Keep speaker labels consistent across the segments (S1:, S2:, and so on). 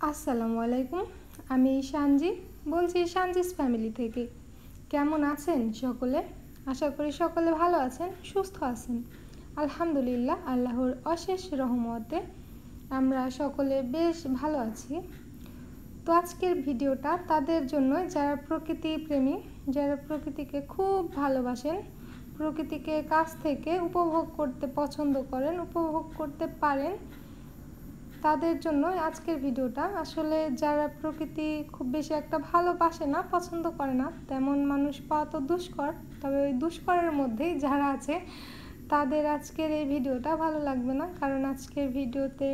S1: আসসালামু আলাইকুম। আমি সানজি বলছি সানজিস ফ্যামিলি থেকে। কেমন আছেন সকলে? আশা করি সকলে ভালো আছেন, সুস্থ আছেন। আলহামদুলিল্লাহ, আল্লাহর অশেষ রহমতে আমরা সকলে বেশ ভালো আছি। তো আজকের ভিডিওটা তাদের জন্য যারা প্রকৃতি প্রেমী, যারা প্রকৃতিকে খুব ভালোবাসেন, প্রকৃতিকে কাছ থেকে উপভোগ করতে পছন্দ করেন, উপভোগ করতে পারেন, তাদের জন্য আজকের ভিডিওটা। আসলে যারা প্রকৃতি খুব বেশি একটা ভালোবাসে না, পছন্দ করে না, তেমন মানুষ পাওয়া তো দুষ্কর। তবে ওই দুষ্করের মধ্যেই যারা আছে তাদের আজকের এই ভিডিওটা ভালো লাগবে না, কারণ আজকের ভিডিওতে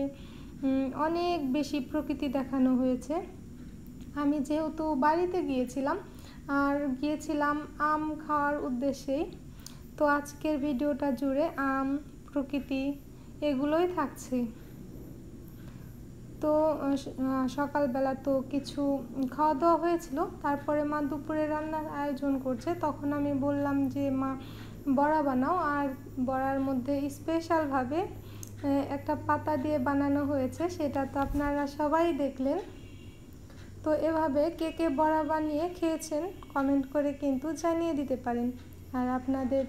S1: অনেক বেশি প্রকৃতি দেখানো হয়েছে। আমি যেহেতু বাড়িতে গিয়েছিলাম আর গিয়েছিলাম আম খাওয়ার উদ্দেশ্যেই, তো আজকের ভিডিওটা জুড়ে আম, প্রকৃতি এগুলোই থাকছে। তো সকালবেলা তো কিছু খাওয়া দাওয়া হয়েছিল, তারপরে মা দুপুরে রান্নার আয়োজন করছে। তখন আমি বললাম যে মা বড়া বানাও, আর বড়ার মধ্যে স্পেশালভাবে একটা পাতা দিয়ে বানানো হয়েছে, সেটা তো আপনারা সবাই দেখলেন। তো এভাবে কে কে বড়া বানিয়ে খেয়েছেন কমেন্ট করে কিন্তু জানিয়ে দিতে পারেন। আর আপনাদের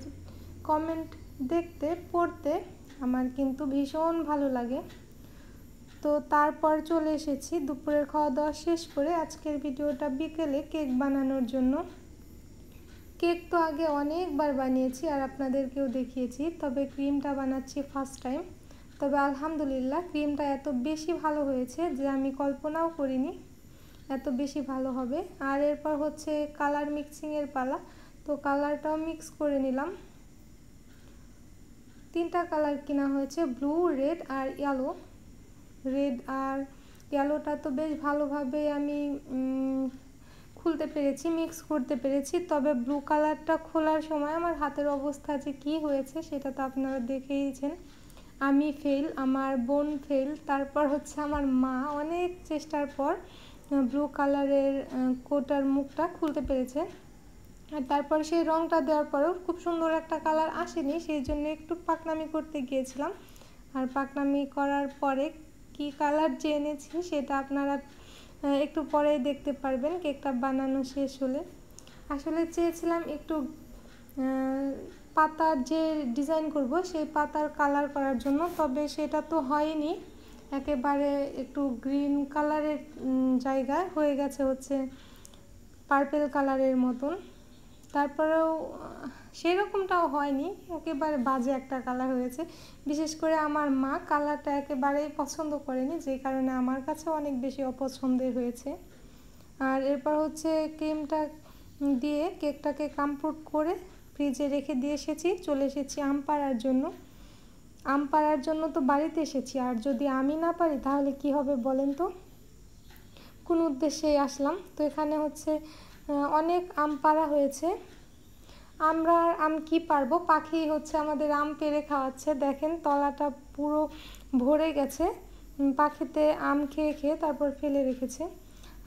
S1: কমেন্ট দেখতে পড়তে আমার কিন্তু ভীষণ ভালো লাগে। তো তারপর চলে এসেছি দুপুরের খাওয়া দাওয়া শেষ করে আজকের ভিডিওটা বিকেলে কেক বানানোর জন্য। কেক তো আগে অনেকবার বানিয়েছি আর আপনাদেরকেও দেখিয়েছি, তবে ক্রিমটা বানাচ্ছি ফার্স্ট টাইম। তবে আলহামদুলিল্লাহ, ক্রিমটা এত বেশি ভালো হয়েছে যে আমি কল্পনাও করিনি এত বেশি ভালো হবে। আর এরপর হচ্ছে কালার মিক্সিংয়ের পালা। তো কালারটাও মিক্স করে নিলাম। 3টা কালার কেনা হয়েছে, ব্লু, রেড আর ইয়েলো। রেড আর ইয়েলোটা তো বেশ ভালোভাবে আমি খুলতে পেরেছি, মিক্স করতে পেরেছি। তবে ব্লু কালারটা খোলার সময় আমার হাতের অবস্থা যে কী হয়েছে সেটা তো আপনারা দেখেইছেন। আমি ফেল, আমার বোন ফেল, তারপর হচ্ছে আমার মা অনেক চেষ্টার পর ব্লু কালারের কোটার মুখটা খুলতে পেরেছে। আর তারপর সেই রঙটা দেওয়ার পরেও খুব সুন্দর একটা কালার আসেনি, সেই জন্য একটু পাকনামি করতে গিয়েছিলাম। আর পাকনামি করার পরে কি কালার যে এনেছি সেটা আপনারা একটু পরেই দেখতে পারবেন কেকটা বানানো শেষ হলে। আসলে চেয়েছিলাম একটু পাতার যে ডিজাইন করব সেই পাতার কালার করার জন্য, তবে সেটা তো হয়নি। একেবারে একটু গ্রিন কালারের জায়গায় হয়ে গেছে হচ্ছে পার্পেল কালারের মতন। তারপরেও সেরকমটাও হয়নি, একেবারে বাজে একটা কালার হয়েছে। বিশেষ করে আমার মা কালারটা একেবারেই পছন্দ করেনি, যে কারণে আমার কাছে অনেক বেশি অপছন্দের হয়েছে। আর এরপর হচ্ছে ক্রিমটা দিয়ে কেকটাকে কমপ্লিট করে ফ্রিজে রেখে দিয়ে এসেছি। চলে এসেছি আম পাড়ার জন্য। আম পাড়ার জন্য তো বাড়িতে এসেছি, আর যদি আমি না পারি তাহলে কি হবে বলেন তো? কোন উদ্দেশ্যেই আসলাম? তো এখানে হচ্ছে অনেক আম পাড়া হয়েছে। আমরা আর আম কি পারবো, পাখি হচ্ছে আমাদের আম পেড়ে খাওয়াচ্ছে। দেখেন তলাটা পুরো ভরে গেছে পাখিতে আম খেয়ে খেয়ে, তারপর ফেলে রেখেছে।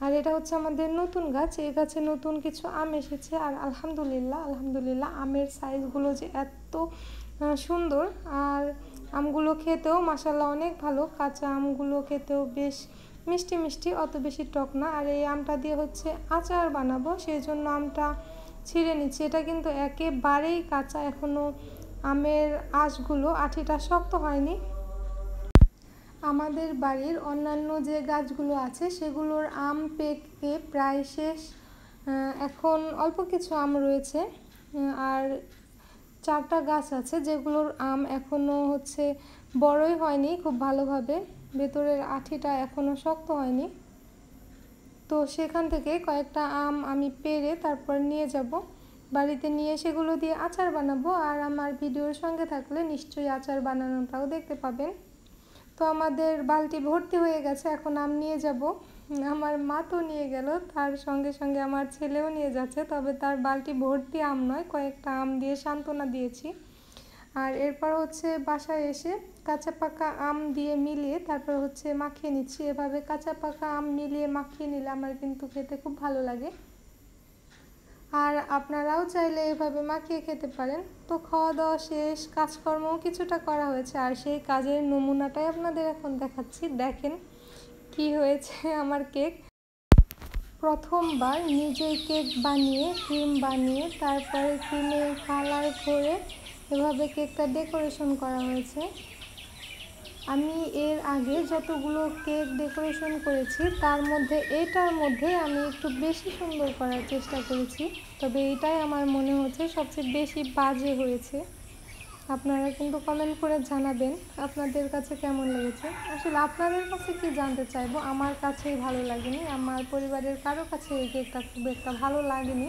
S1: আর এটা হচ্ছে আমাদের নতুন গাছ, এই গাছে নতুন কিছু আম এসেছে। আর আলহামদুলিল্লাহ আমের সাইজগুলো যে এত সুন্দর, আর আমগুলো খেতেও মাশাআল্লাহ অনেক ভালো। কাঁচা আমগুলো খেতেও বেশ মিষ্টি মিষ্টি, অত বেশি টক না। আর এই আমটা দিয়ে হচ্ছে আচার বানাবো, সেই জন্য আমটা ছিঁড়ে নিচ্ছি। এটা কিন্তু একেবারেই কাঁচা, এখনও আমের আঁশগুলো আঠিটা শক্ত হয়নি। আমাদের বাড়ির অন্যান্য যে গাছগুলো আছে সেগুলোর আম পেকে প্রায় শেষ, এখন অল্প কিছু আম রয়েছে। আর 4টা গাছ আছে যেগুলোর আম এখনও হচ্ছে বড়ই হয়নি খুব ভালোভাবে, ভেতরের আঠিটা এখনও শক্ত হয়নি। তো সেখান থেকে কয়েকটা আম আমি পেড়ে তারপর নিয়ে যাব বাড়িতে, নিয়ে সেগুলো দিয়ে আচার বানাবো। আর আমার ভিডিওর সঙ্গে থাকলে নিশ্চয়ই আচার বানানোটাও দেখতে পাবেন। তো আমাদের বালতি ভর্তি হয়ে গেছে, এখন আম নিয়ে যাব। আমার মা তো নিয়ে গেল, তার সঙ্গে সঙ্গে আমার ছেলেও নিয়ে যাচ্ছে, তবে তার বালতি ভর্তি আম নয়, কয়েকটা আম দিয়ে সান্ত্বনা দিয়েছি। আর এরপর হচ্ছে বাসায় এসে কাঁচা পাকা আম দিয়ে মিলিয়ে তারপর হচ্ছে মাখিয়ে নিচ্ছি। এভাবে কাঁচা পাকা আম মিলিয়ে মাখিয়ে নিলে আমার কিন্তু খেতে খুব ভালো লাগে। আর আপনারাও চাইলে এভাবে মাখিয়ে খেতে পারেন। তো খাওয়া দাওয়া শেষ, কাজকর্মও কিছুটা করা হয়েছে, আর সেই কাজের নমুনাটাই আপনাদের এখন দেখাচ্ছি। দেখেন কি হয়েছে আমার কেক। প্রথমবার নিজেই কেক বানিয়ে, ক্রিম বানিয়ে, তারপরে ক্রিমে কালার করে এভাবে কেকটা ডেকোরেশন করা হয়েছে। আমি এর আগে যতগুলো কেক ডেকোরেশন করেছি তার মধ্যে এটার মধ্যে আমি একটু বেশি সুন্দর করার চেষ্টা করেছি, তবে এটাই আমার মনে হচ্ছে সবচেয়ে বেশি বাজে হয়েছে। আপনারা কিন্তু কমেন্ট করে জানাবেন আপনাদের কাছে কেমন লেগেছে। আসলে আপনাদের কাছে কি জানতে চাইবো, আমার কাছেই ভালো লাগেনি, আমার পরিবারের কারো কাছে এই কেকটা খুব একটা ভালো লাগেনি।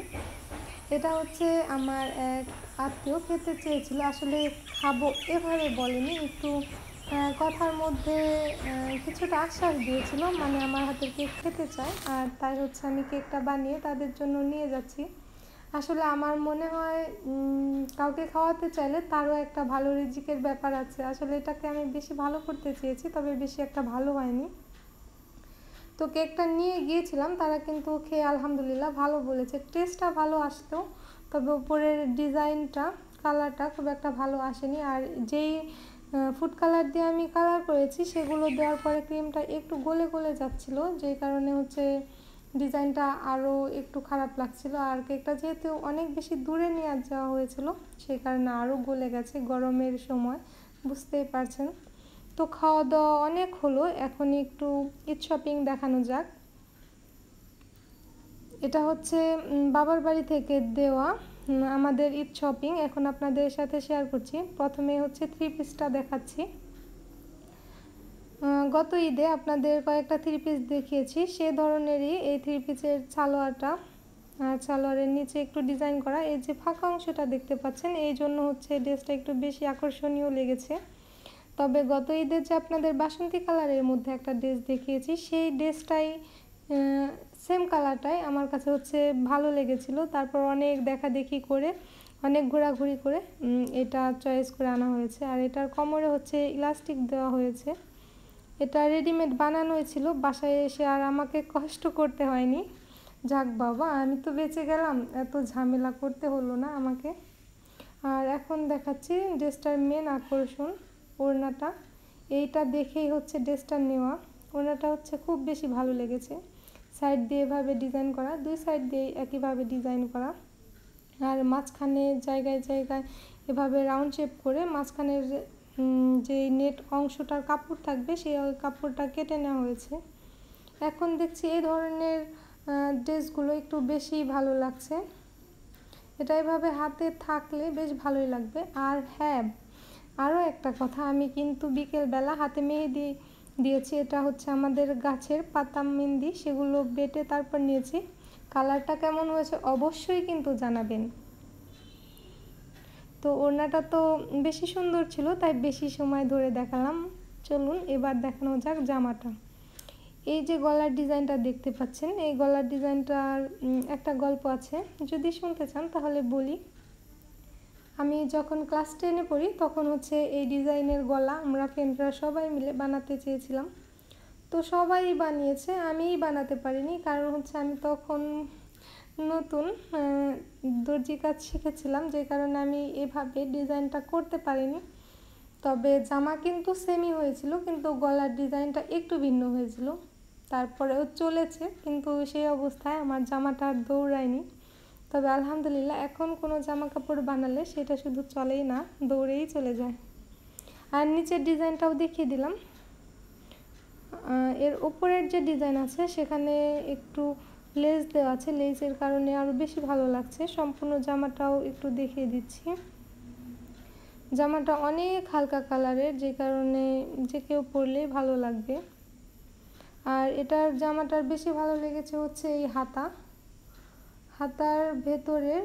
S1: এটা হচ্ছে আমার এক আত্মীয় খেতে চেয়েছিল, আসলে খাবো এভাবে বলেনি, একটু কথার মধ্যে কিছুটা আশ্বাস দিয়েছিল, মানে আমার হাতের কেক খেতে চায়, আর তাই হচ্ছে আমি কেকটা বানিয়ে তাদের জন্য নিয়ে যাচ্ছি। আসলে আমার মনে হয় কাউকে খাওয়াতে চাইলে তারও একটা ভালো রিজিকের ব্যাপার আছে। আসলে এটাকে আমি বেশি ভালো করতে চেয়েছি, তবে বেশি একটা ভালো হয়নি। তো কেকটা নিয়ে গিয়েছিলাম, তারা কিন্তু খেয়ে আলহামদুলিল্লাহ ভালো বলেছে, টেস্টটা ভালো আসতো, তবে উপরের ডিজাইনটা, কালারটা খুব একটা ভালো আসেনি। আর যেই ফুড কালার দিয়ে আমি কালার করেছি সেগুলো দেওয়ার পরে ক্রিমটা একটু গলে গলে যাচ্ছিলো, যেই কারণে হচ্ছে ডিজাইনটা আরও একটু খারাপ লাগছিল। আর কেকটা যেহেতু অনেক বেশি দূরে নিয়ে যাওয়া হয়েছিল সেই কারণে আরও গলে গেছে, গরমের সময় বুঝতেই পারছেন। তো খাওয়া দাওয়া অনেক হলো, এখন একটু ঈদ শপিং দেখানো যাক। এটা হচ্ছে বাবার বাড়ি থেকে দেওয়া আমাদের ঈদ শপিং, এখন আপনাদের সাথে শেয়ার করছি। প্রথমে হচ্ছে 3 পিসটা দেখাচ্ছি। গত ঈদে আপনাদের কয়েকটা 3 পিস দেখিয়েছি, সে ধরনেরই এই 3 পিসের সালোয়ারটা, আর সালোয়ারের নিচে একটু ডিজাইন করা, এই যে ফাঁকা অংশটা দেখতে পাচ্ছেন, এই জন্য হচ্ছে ড্রেসটা একটু বেশি আকর্ষণীয় লেগেছে। তবে গত ঈদের যে আপনাদের বাসন্তী কালারের মধ্যে একটা ড্রেস দেখিয়েছি, সেই ড্রেসটাই সেম কালারটাই আমার কাছে হচ্ছে ভালো লেগেছিল। তারপর অনেক দেখা দেখি করে, অনেক ঘোরাঘুরি করে এটা চয়েস করে আনা হয়েছে। আর এটার কোমরে হচ্ছে ইলাস্টিক দেওয়া হয়েছে, এটা রেডিমেড বানানো হয়েছিল, বাসায় এসে আর আমাকে কষ্ট করতে হয়নি। যাক বাবা, আমি তো বেঁচে গেলাম, এত ঝামেলা করতে হলো না আমাকে। আর এখন দেখাচ্ছি ড্রেসটার মেন আকর্ষণ, ওড়নাটা। এইটা দেখেই হচ্ছে ড্রেসটা নেওয়া। ওড়নাটা হচ্ছে খুব বেশি ভালো লেগেছে, সাইড দিয়ে এভাবে ডিজাইন করা, দুই সাইড দিয়ে একইভাবে ডিজাইন করা, আর মাঝখানে জায়গায় জায়গায় এভাবে রাউন্ড শেপ করে মাঝখানের যে নেট অংশটার কাপড় থাকবে সেই কাপড়টা কেটে নেওয়া হয়েছে। এখন দেখছি এই ধরনের ড্রেসগুলো একটু বেশি ভালো লাগছে, এটা এভাবে হাতে থাকলে বেশ ভালোই লাগবে। আর হ্যাঁ, আরও একটা কথা, আমি কিন্তু বিকেলবেলা হাতে মেহেদি দিয়েছি, এটা হচ্ছে আমাদের গাছের পাতা মেহেদি, সেগুলো বেটে তারপর নিয়েছি। কালারটা কেমন হয়েছে অবশ্যই কিন্তু জানাবেন। তো ওড়নাটা তো বেশি সুন্দর ছিল, তাই বেশি সময় ধরে দেখালাম। চলুন এবার দেখানো যাক জামাটা। এই যে গলার ডিজাইনটা দেখতে পাচ্ছেন, এই গলার ডিজাইনটার একটা গল্প আছে, যদি শুনতে চান তাহলে বলি। আমি যখন ক্লাস 10-এ পড়ি তখন হচ্ছে এই ডিজাইনের গলা আমরা ফ্রেন্ডরা সবাই মিলে বানাতে চেয়েছিলাম। তো সবাই বানিয়েছে, আমিই বানাতে পারিনি, কারণ হচ্ছে আমি তখন নতুন দর্জি কাজ শিখেছিলাম, যে কারণে আমি এভাবে ডিজাইনটা করতে পারিনি। তবে জামা কিন্তু সেমই হয়েছিল, কিন্তু গলার ডিজাইনটা একটু ভিন্ন হয়েছিল। তারপরেও চলেছে, কিন্তু সেই অবস্থায় আমার জামাটা আর দৌড়ায়নি। তবে আলহামদুলিল্লাহ এখন কোনো জামা কাপড় বানালে সেটা শুধু চলেই না, দৌড়েই চলে যায়। আর নিচের ডিজাইনটাও দেখিয়ে দিলাম। এর উপরের যে ডিজাইন আছে সেখানে একটু লেস দেওয়া আছে, লেসের কারণে আরও বেশি ভালো লাগছে। সম্পূর্ণ জামাটাও একটু দেখিয়ে দিচ্ছি। জামাটা অনেক হালকা কালারের, যে কারণে যে কেউ পরলেই ভালো লাগবে। আর এটার জামাটার বেশি ভালো লেগেছে হচ্ছে এই হাতার ভেতরের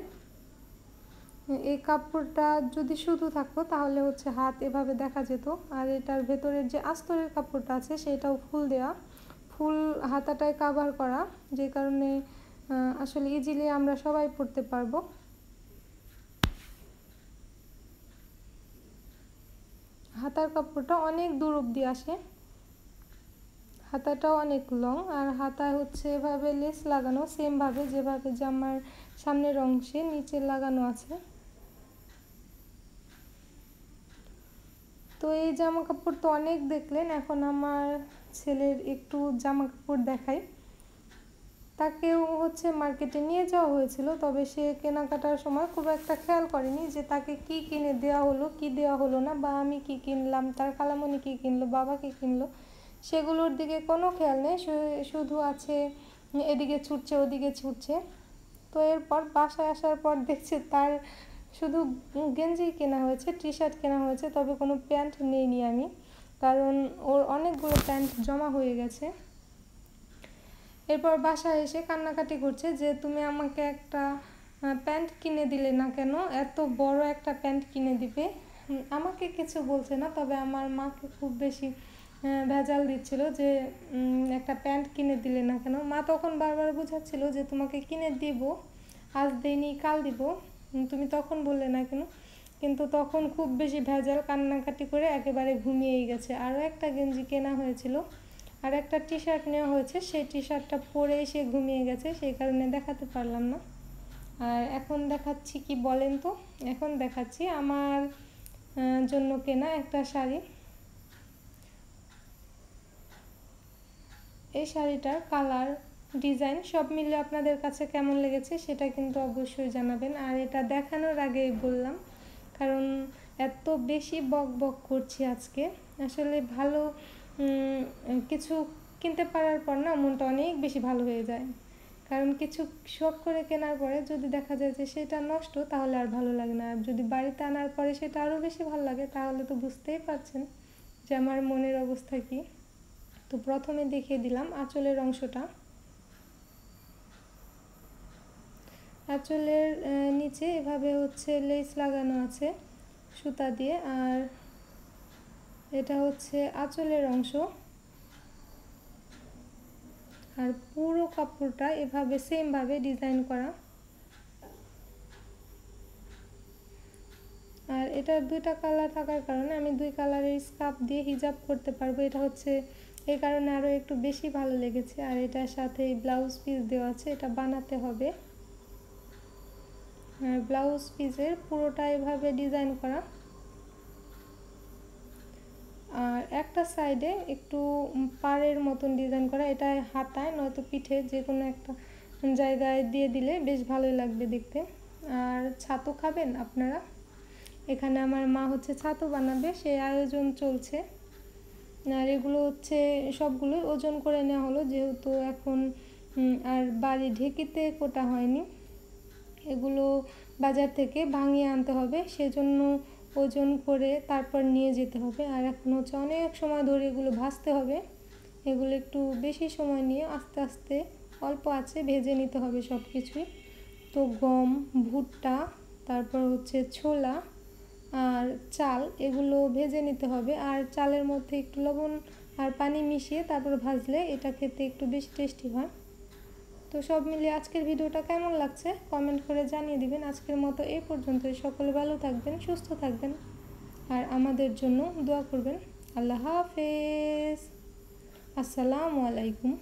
S1: এই কাপড়টা যদি শুধু থাকতো তাহলে হচ্ছে হাত এভাবে দেখা যেত, আর এটার ভেতরের যে আস্তরের কাপড়টা আছে সেটাও ফুল দেওয়া, ফুল হাতাটায় কভার করা, যে কারণে আসলে ইজিলি আমরা সবাই পরতে পারবো। হাতার কাপড়টা অনেক দূর অবধি আসে, হাতাটাও অনেক লং, আর হাতায় হচ্ছে এভাবে লেস লাগানো সেমভাবে যেভাবে জামার সামনের অংশে নিচে লাগানো আছে। তো তো এই জামা কাপড় তো অনেক দেখলেন, এখন আমার ছেলের একটু জামা কাপড় দেখাই। তাকেও হচ্ছে মার্কেটে নিয়ে যাওয়া হয়েছিল, তবে সে কেনাকাটার সময় খুব একটা খেয়াল করেনি যে তাকে কি কিনে দেওয়া হলো কি দেওয়া হলো না, বা আমি কি কিনলাম, তার খালামণি কি কিনলো, বাবা কি কিনলো, সেগুলোর দিকে কোনো খেয়াল নেই। শুধু আছে এদিকে ছুটছে ওদিকে ছুটছে। তো এরপর বাসায় আসার পর দেখছে তার শুধু গেঞ্জি কেনা হয়েছে, টি শার্ট কেনা হয়েছে, তবে কোনো প্যান্ট নিইনি আমি, কারণ ওর অনেকগুলো প্যান্ট জমা হয়ে গেছে। এরপর বাসায় এসে কান্নাকাটি করছে যে তুমি আমাকে একটা প্যান্ট কিনে দিলে না কেন, এত বড় একটা প্যান্ট কিনে দিবে। আমাকে কিছু বলছে না, তবে আমার মাকে খুব বেশি ভেজাল দিচ্ছিল যে একটা প্যান্ট কিনে দিলে না কেন। মা তখন বারবার বোঝাচ্ছিল যে তোমাকে কিনে দিব, আজ দেইনি কাল দিব, তুমি তখন বললে না কেন। কিন্তু তখন খুব বেশি ভেজাল, কান্নাকাটি করে একেবারে ঘুমিয়েই গেছে। আরও একটা গেঞ্জি কেনা হয়েছিল, আর একটা টি শার্ট নেওয়া হয়েছে, সেই টি শার্টটা পরেই সে ঘুমিয়ে গেছে, সেই কারণে দেখাতে পারলাম না। আর এখন দেখাচ্ছি কি বলেন তো, এখন দেখাচ্ছি আমার জন্য কেনা একটা শাড়ি। এই শাড়িটার কালার, ডিজাইন সব মিলে আপনাদের কাছে কেমন লেগেছে সেটা কিন্তু অবশ্যই জানাবেন। আর এটা দেখানোর আগেই বললাম, কারণ এত বেশি বক বক করছি আজকে, আসলে ভালো কিছু কিনতে পারার পর না মনটা অনেক বেশি ভালো হয়ে যায়। কারণ কিছু শখ করে কেনার পরে যদি দেখা যায় যে সেটা নষ্ট, তাহলে আর ভালো লাগে না। আর যদি বাড়িতে আনার পরে সেটা আরও বেশি ভালো লাগে, তাহলে তো বুঝতেই পারছেন যে আমার মনের অবস্থা কী। তো প্রথমে দেখিয়ে দিলাম আঁচলের অংশটা। আঁচলের নিচে এভাবে হচ্ছে লেস লাগানো আছে সুতা দিয়ে, আর এটা হচ্ছে আঁচলের অংশ। আর পুরো কাপড়টা এভাবে সেমভাবে ডিজাইন করা। আর এটার দুইটা কালার থাকার কারণে আমি দুই কালারের স্কার্ফ দিয়ে হিজাব করতে পারবো, এটা হচ্ছে এই কারণে আরও একটু বেশি ভালো লেগেছে। আর এটার সাথে ব্লাউজ পিস দেওয়া আছে, এটা বানাতে হবে। আর ব্লাউজ পিসের পুরোটা এভাবে ডিজাইন করা, আর একটা সাইডে একটু পাড়ের মতন ডিজাইন করা। এটা হাতায় নয়তো পিঠে যে কোনো একটা জায়গায় দিয়ে দিলে বেশ ভালোই লাগবে দেখতে। আর ছাতু খাবেন আপনারা, এখানে আমার মা হচ্ছে ছাতু বানাবে, সেই আয়োজন চলছে। আর এগুলো হচ্ছে সবগুলোই ওজন করে নেওয়া হলো, যেহেতু এখন আর বাড়ি ঢেকিতে কোটা হয়নি, এগুলো বাজার থেকে ভাঙিয়ে আনতে হবে, সেজন্য ওজন করে তারপর নিয়ে যেতে হবে। আর এখন হচ্ছে অনেক সময় ধরে এগুলো ভাজতে হবে, এগুলো একটু বেশি সময় নিয়ে আস্তে আস্তে অল্প আছে ভেজে নিতে হবে সব কিছুই। তো গম, ভুট্টা, তারপর হচ্ছে ছোলা আর চাল, এগুলো ভেজে নিতে হবে। আর চালের মধ্যে একটু লবণ আর পানি মিশিয়ে তারপর ভাজলে এটা খেতে একটু বেশি টেস্টি হয়। তো সব মিলিয়ে আজকের ভিডিওটা কেমন লাগছে কমেন্ট করে জানিয়ে দিবেন। আজকের মতো এই পর্যন্তই। সকলে ভালো থাকবেন, সুস্থ থাকবেন, আর আমাদের জন্য দোয়া করবেন। আল্লাহ হাফেজ, আসসালামু আলাইকুম।